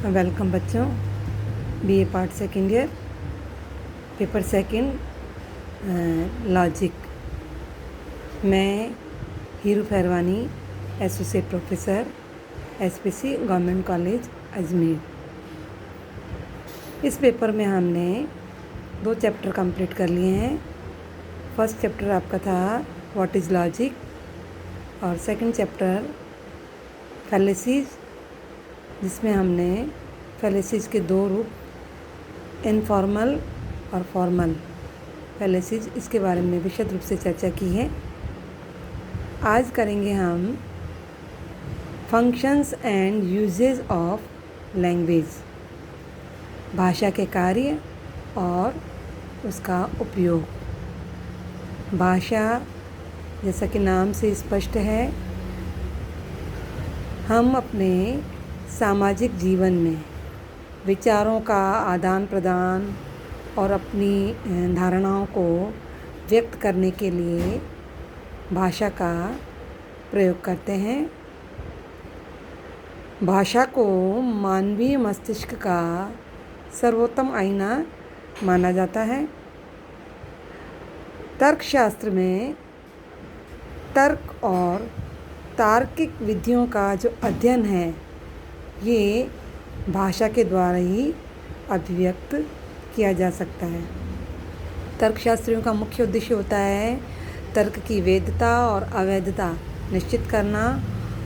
Welcome बच्चों। BA part second year, paper second, logic. मैं Hiru Pherwani, associate professor, SPC government college Ajmer. इस paper में हमने 2 चैप्टर कंप्लीट कर लिए हैं। फर्स्ट चैप्टर आपका था व्हाट इज़ लॉजिक और सेकंड चैप्टर फैलेसीज, जिसमें हमने फैलेसीज के 2 रूप इनफॉर्मल और फॉर्मल फैलेसीज, इसके बारे में विशद रूप से चर्चा की है। आज करेंगे हम functions and usages of language, भाषा के कार्य और उसका उपयोग। भाषा, जैसा कि नाम से स्पष्ट है, हम अपने सामाजिक जीवन में विचारों का आदान प्रदान और अपनी धारणाओं को व्यक्त करने के लिए भाषा का प्रयोग करते हैं। भाषा को मानवीय मस्तिष्क का सर्वोत्तम आईना माना जाता है। तर्कशास्त्र में तर्क और तार्किक विधियों का जो अध्ययन है, ये भाषा के द्वारा ही अभिव्यक्त किया जा सकता है। तर्कशास्त्रियों का मुख्य उद्देश्य होता है तर्क की वैधता और अवैधता निश्चित करना,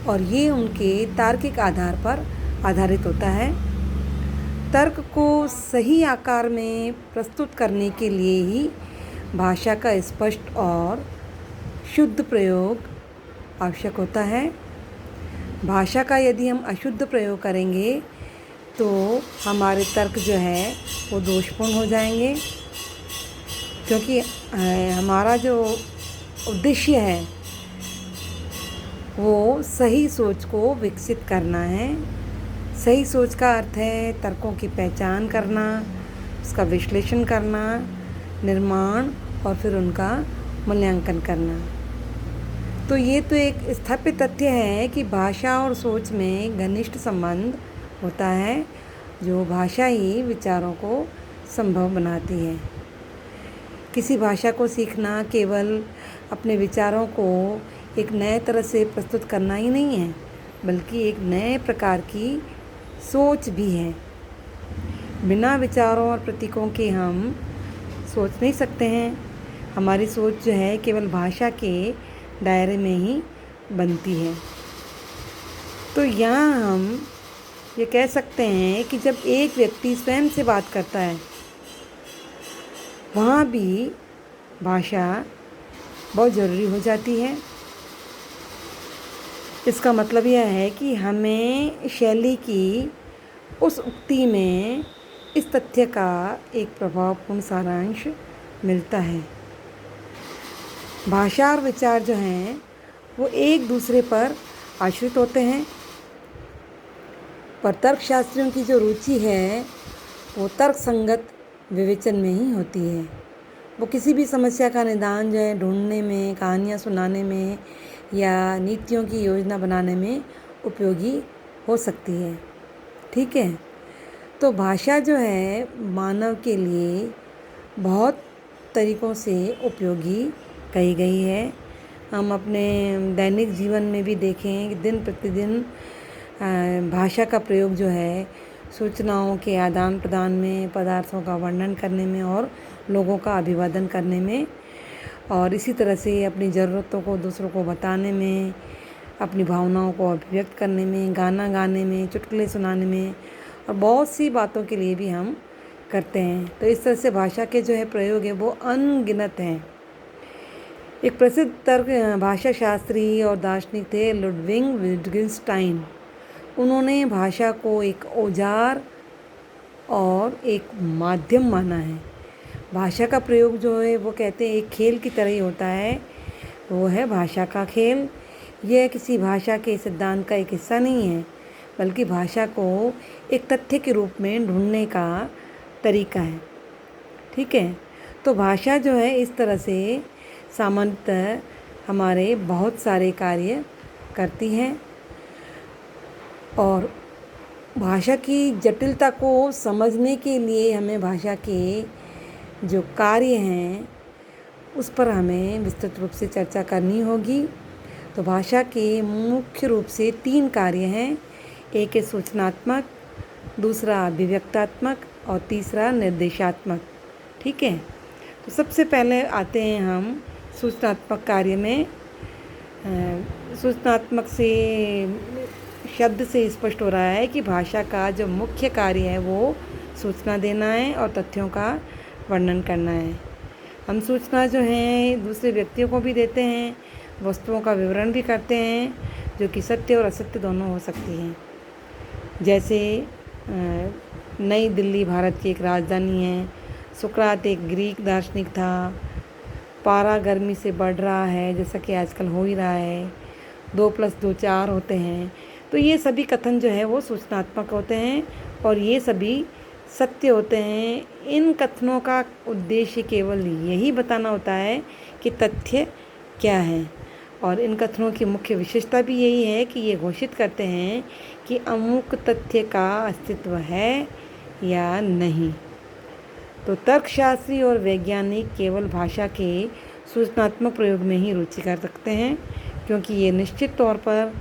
और ये उनके तार्किक आधार पर आधारित होता है। तर्क को सही आकार में प्रस्तुत करने के लिए ही भाषा का स्पष्ट और शुद्ध प्रयोग आवश्यक होता है। भाषा का यदि हम अशुद्ध प्रयोग करेंगे तो हमारे तर्क जो है वो दोषपूर्ण हो जाएंगे, क्योंकि हमारा जो उद्देश्य है वो सही सोच को विकसित करना है। सही सोच का अर्थ है तर्कों की पहचान करना, उसका विश्लेषण करना, निर्माण और फिर उनका मूल्यांकन करना। तो ये तो एक स्थापित तथ्य है कि भाषा और सोच में घनिष्ठ संबंध होता है, जो भाषा ही विचारों को संभव बनाती है। किसी भाषा को सीखना केवल अपने विचारों को एक नए तरह से प्रस्तुत करना ही नहीं है, बल्कि एक नए प्रकार की सोच भी है। बिना विचारों और प्रतीकों के हम सोच नहीं सकते हैं। हमारी सोच जो है केवल भाषा के दायरे में ही बनती है। तो यहाँ हम ये कह सकते हैं कि जब एक व्यक्ति स्वयं से बात करता है, वहाँ भी भाषा बहुत ज़रूरी हो जाती है। इसका मतलब यह है कि हमें शैली की उस उक्ति में इस तथ्य का एक प्रभावपूर्ण सारांश मिलता है। भाषा और विचार जो हैं वो एक दूसरे पर आश्रित होते हैं, पर तर्कशास्त्रियों की जो रुचि है वो तर्कसंगत विवेचन में ही होती है। वो किसी भी समस्या का निदान जो है ढूंढने में, कहानियाँ सुनाने में या नीतियों की योजना बनाने में उपयोगी हो सकती है। ठीक है, तो भाषा जो है मानव के लिए बहुत तरीक़ों से उपयोगी कही गई है। हम अपने दैनिक जीवन में भी देखें कि दिन प्रतिदिन भाषा का प्रयोग जो है सूचनाओं के आदान प्रदान में, पदार्थों का वर्णन करने में और लोगों का अभिवादन करने में, और इसी तरह से अपनी ज़रूरतों को दूसरों को बताने में, अपनी भावनाओं को अभिव्यक्त करने में, गाना गाने में, चुटकुले सुनाने में और बहुत सी बातों के लिए भी हम करते हैं। तो इस तरह से भाषा के जो है प्रयोग है वो अनगिनत हैं। एक प्रसिद्ध तर्क भाषा शास्त्री और दार्शनिक थे लुडविग विटगेनस्टाइन। उन्होंने भाषा को एक औजार और एक माध्यम माना है। भाषा का प्रयोग जो है वो कहते हैं एक खेल की तरह ही होता है, वो है भाषा का खेल। यह किसी भाषा के सिद्धांत का एक हिस्सा नहीं है, बल्कि भाषा को एक तथ्य के रूप में ढूंढने का तरीका है। ठीक है, तो भाषा जो है इस तरह से सामान्यतः हमारे बहुत सारे कार्य करती हैं, और भाषा की जटिलता को समझने के लिए हमें भाषा के जो कार्य हैं उस पर हमें विस्तृत रूप से चर्चा करनी होगी। तो भाषा के मुख्य रूप से 3 कार्य हैं। एक है सूचनात्मक, दूसरा अभिव्यक्तात्मक और तीसरा निर्देशात्मक। ठीक है, तो सबसे पहले आते हैं हम सूचनात्मक कार्य में। सूचनात्मक से शब्द से स्पष्ट हो रहा है कि भाषा का जो मुख्य कार्य है वो सूचना देना है और तथ्यों का वर्णन करना है। हम सूचना जो है दूसरे व्यक्तियों को भी देते हैं, वस्तुओं का विवरण भी करते हैं जो कि सत्य और असत्य दोनों हो सकती हैं। जैसे नई दिल्ली भारत की एक राजधानी है, सुकरात एक ग्रीक दार्शनिक था, पारा गर्मी से बढ़ रहा है जैसा कि आजकल हो ही रहा है, 2+2 4 होते हैं। तो ये सभी कथन जो है वो सूचनात्मक होते हैं और ये सभी सत्य होते हैं। इन कथनों का उद्देश्य केवल यही बताना होता है कि तथ्य क्या है, और इन कथनों की मुख्य विशेषता भी यही है कि ये घोषित करते हैं कि अमुक तथ्य का अस्तित्व है या नहीं। तो तर्कशास्त्री और वैज्ञानिक केवल भाषा के सूचनात्मक प्रयोग में ही रुचि कर सकते हैं, क्योंकि ये निश्चित तौर पर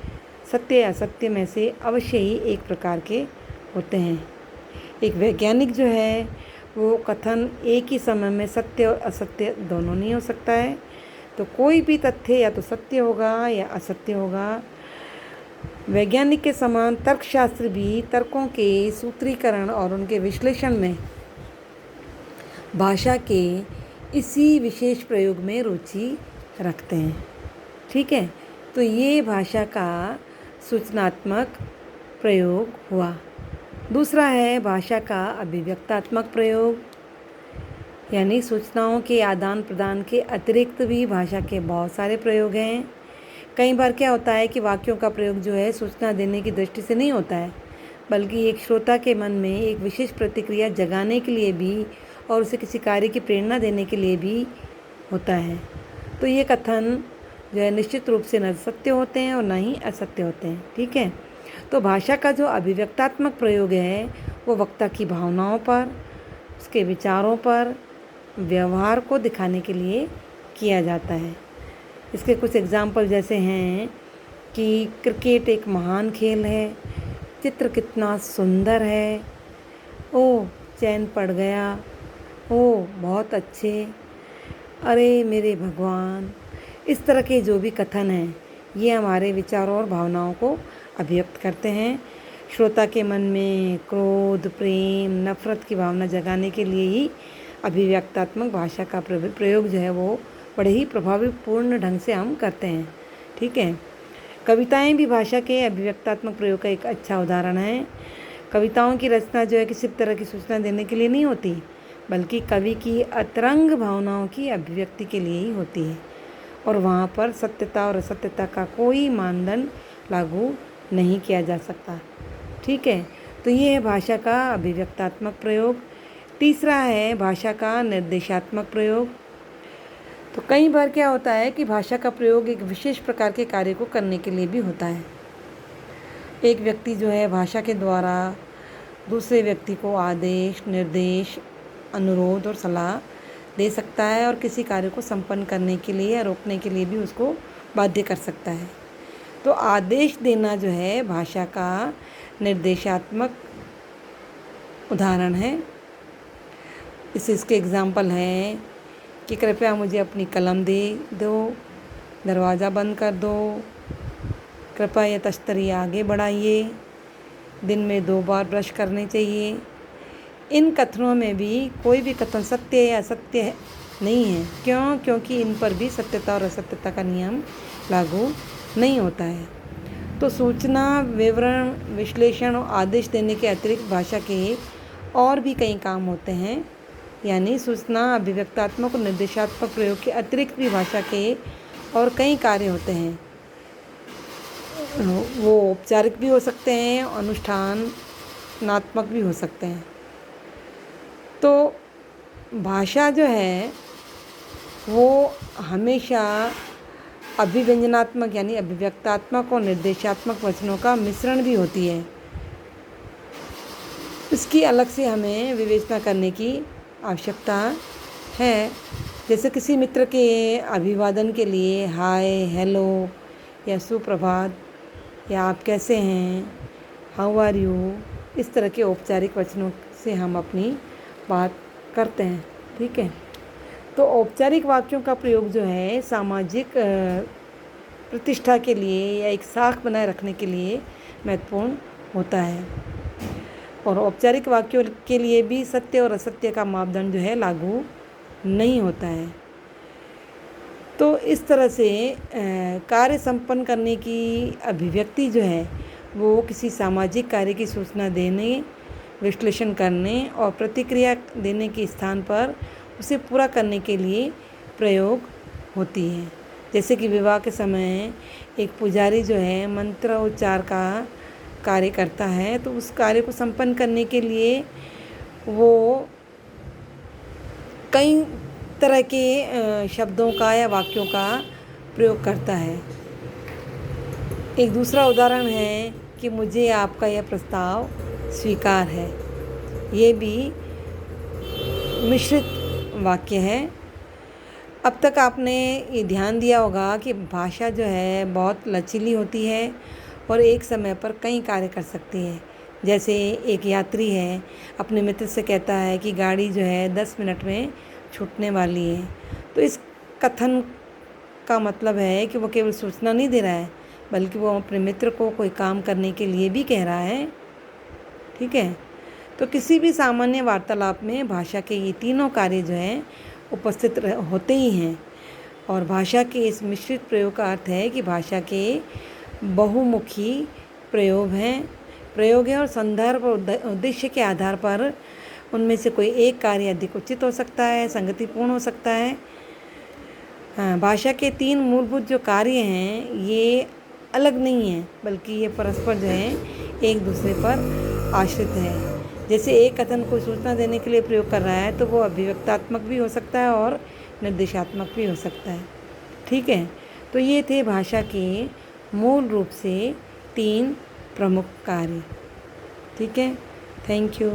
सत्य या असत्य में से अवश्य ही एक प्रकार के होते हैं। एक वैज्ञानिक जो है वो कथन एक ही समय में सत्य और असत्य दोनों नहीं हो सकता है। तो कोई भी तथ्य या तो सत्य होगा या असत्य होगा। वैज्ञानिक के समान तर्कशास्त्र भी तर्कों के सूत्रीकरण और उनके विश्लेषण में भाषा के इसी विशेष प्रयोग में रुचि रखते हैं। ठीक है, तो ये भाषा का सूचनात्मक प्रयोग हुआ। दूसरा है भाषा का अभिव्यक्तात्मक प्रयोग, यानी सूचनाओं के आदान प्रदान के अतिरिक्त भी भाषा के बहुत सारे प्रयोग हैं। कई बार क्या होता है कि वाक्यों का प्रयोग जो है सूचना देने की दृष्टि से नहीं होता है, बल्कि एक श्रोता के मन में एक विशेष प्रतिक्रिया जगाने के लिए भी और उसे किसी कार्य की प्रेरणा देने के लिए भी होता है। तो ये कथन जो है निश्चित रूप से न सत्य होते हैं और न ही असत्य होते हैं। ठीक है, तो भाषा का जो अभिव्यक्तात्मक प्रयोग है वो वक्ता की भावनाओं पर, उसके विचारों पर, व्यवहार को दिखाने के लिए किया जाता है। इसके कुछ एग्जाम्पल जैसे हैं कि क्रिकेट एक महान खेल है, चित्र कितना सुंदर है, ओह चैन पड़ गया, ओह बहुत अच्छे, अरे मेरे भगवान। इस तरह के जो भी कथन हैं ये हमारे विचारों और भावनाओं को अभिव्यक्त करते हैं। श्रोता के मन में क्रोध, प्रेम, नफरत की भावना जगाने के लिए ही अभिव्यक्तात्मक भाषा का प्रयोग जो है वो बड़े ही प्रभावपूर्ण ढंग से हम करते हैं। ठीक है, कविताएं भी भाषा के अभिव्यक्तात्मक प्रयोग का एक अच्छा उदाहरण है। कविताओं की रचना जो है किसी तरह की सूचना देने के लिए नहीं होती, बल्कि कवि की अतरंग भावनाओं की अभिव्यक्ति के लिए ही होती है, और वहाँ पर सत्यता और असत्यता का कोई मानदंड लागू नहीं किया जा सकता। ठीक है, तो ये है भाषा का अभिव्यक्तात्मक प्रयोग। तीसरा है भाषा का निर्देशात्मक प्रयोग। तो कई बार क्या होता है कि भाषा का प्रयोग एक विशेष प्रकार के कार्य को करने के लिए भी होता है। एक व्यक्ति जो है भाषा के द्वारा दूसरे व्यक्ति को आदेश, निर्देश, अनुरोध और सलाह दे सकता है और किसी कार्य को संपन्न करने के लिए या रोकने के लिए भी उसको बाध्य कर सकता है। तो आदेश देना जो है भाषा का निर्देशात्मक उदाहरण है। इसके एग्जाम्पल हैं कि कृपया मुझे अपनी कलम दे दो, दरवाज़ा बंद कर दो, कृपया यह तश्तरी आगे बढ़ाइए, दिन में 2 बार ब्रश करने चाहिए। इन कथनों में भी कोई भी कथन सत्य या असत्य नहीं है। क्यों? क्योंकि इन पर भी सत्यता और असत्यता का नियम लागू नहीं होता है। तो सूचना, विवरण, विश्लेषण और आदेश देने के अतिरिक्त भाषा के और भी कई काम होते हैं। यानी सूचना, अभिव्यक्तात्मक और निर्देशात्मक प्रयोग के अतिरिक्त भी भाषा के और कई कार्य होते हैं। वो औपचारिक भी हो सकते हैं, अनुष्ठानात्मक भी हो सकते हैं। तो भाषा जो है वो हमेशा अभिव्यंजनात्मक यानी अभिव्यक्तात्मक और निर्देशात्मक वचनों का मिश्रण भी होती है। इसकी अलग से हमें विवेचना करने की आवश्यकता है। जैसे किसी मित्र के अभिवादन के लिए हाय, हेलो या सुप्रभात या आप कैसे हैं, हाउ आर यू, इस तरह के औपचारिक वचनों से हम अपनी बात करते हैं। ठीक है, तो औपचारिक वाक्यों का प्रयोग जो है सामाजिक प्रतिष्ठा के लिए या एक साख बनाए रखने के लिए महत्वपूर्ण होता है। और औपचारिक वाक्यों के लिए भी सत्य और असत्य का मापदंड जो है लागू नहीं होता है। तो इस तरह से कार्य संपन्न करने की अभिव्यक्ति जो है वो किसी सामाजिक कार्य की सूचना देने, विश्लेषण करने और प्रतिक्रिया देने के स्थान पर उसे पूरा करने के लिए प्रयोग होती है। जैसे कि विवाह के समय एक पुजारी जो है मंत्र उच्चार का कार्य करता है, तो उस कार्य को संपन्न करने के लिए वो कई तरह के शब्दों का या वाक्यों का प्रयोग करता है। एक दूसरा उदाहरण है कि मुझे आपका यह प्रस्ताव स्वीकार है। ये भी मिश्रित वाक्य है। अब तक आपने ये ध्यान दिया होगा कि भाषा जो है बहुत लचीली होती है और एक समय पर कई कार्य कर सकती है। जैसे एक यात्री है, अपने मित्र से कहता है कि गाड़ी जो है 10 मिनट में छूटने वाली है। तो इस कथन का मतलब है कि वो केवल सूचना नहीं दे रहा है, बल्कि वो अपने मित्र को कोई काम करने के लिए भी कह रहा है। ठीक है, तो किसी भी सामान्य वार्तालाप में भाषा के ये तीनों कार्य जो हैं उपस्थित होते ही हैं। और भाषा के इस मिश्रित प्रयोग का अर्थ है कि भाषा के बहुमुखी प्रयोग हैं और संदर्भ और उद्देश्य के आधार पर उनमें से कोई एक कार्य अधिक उचित हो सकता है, संगतिपूर्ण हो सकता है। हाँ, भाषा के 3 मूलभूत जो कार्य हैं ये अलग नहीं हैं, बल्कि ये परस्पर जो है एक दूसरे पर आश्रित है। जैसे एक कथन को सूचना देने के लिए प्रयोग कर रहा है तो वो अभिव्यक्तात्मक भी हो सकता है और निर्देशात्मक भी हो सकता है। ठीक है, तो ये थे भाषा के मूल रूप से 3 प्रमुख कार्य। ठीक है, थैंक यू।